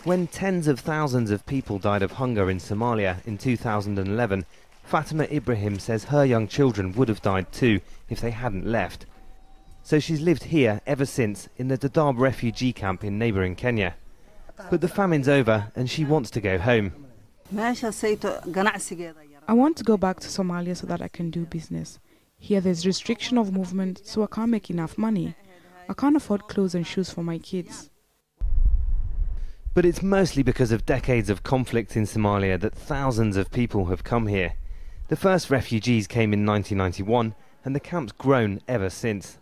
When tens of thousands of people died of hunger in Somalia in 2011, Fatuma Ibrahim says her young children would have died too if they hadn't left. So she's lived here ever since in the Dadaab refugee camp in neighbouring Kenya. But the famine's over and she wants to go home. I want to go back to Somalia so that I can do business. Here there's restriction of movement, so I can't make enough money. I can't afford clothes and shoes for my kids. But it's mostly because of decades of conflict in Somalia that thousands of people have come here. The first refugees came in 1991 and the camp's grown ever since.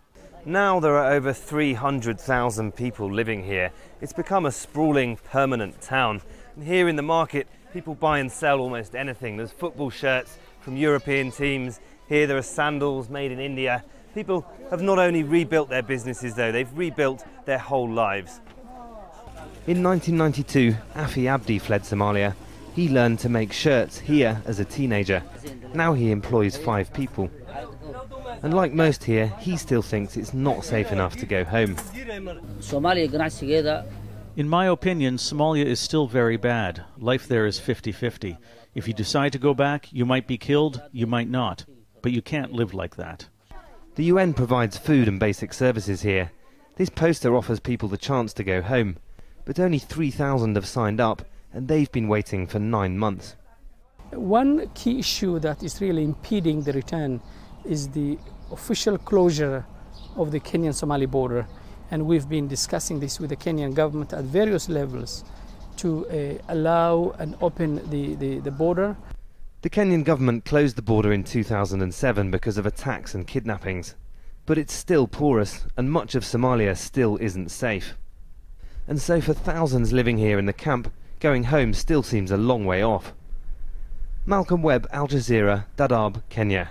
Now there are over 300,000 people living here. It's become a sprawling, permanent town. And here in the market, people buy and sell almost anything. There's football shirts from European teams. Here there are sandals made in India. People have not only rebuilt their businesses though, they've rebuilt their whole lives. In 1992, Abdi fled Somalia. He learned to make shirts here as a teenager. Now he employs 5 people. And like most here, he still thinks it's not safe enough to go home. In my opinion, Somalia is still very bad. Life there is 50-50. If you decide to go back, you might be killed, you might not. But you can't live like that. The UN provides food and basic services here. This poster offers people the chance to go home. But only 3,000 have signed up, and they've been waiting for 9 months. One key issue that is really impeding the return is the official closure of the Kenyan-Somali border. And we've been discussing this with the Kenyan government at various levels to allow and open the border. The Kenyan government closed the border in 2007 because of attacks and kidnappings. But it's still porous, and much of Somalia still isn't safe. And so for thousands living here in the camp, going home still seems a long way off. Webb, Al Jazeera, Dadaab, Kenya.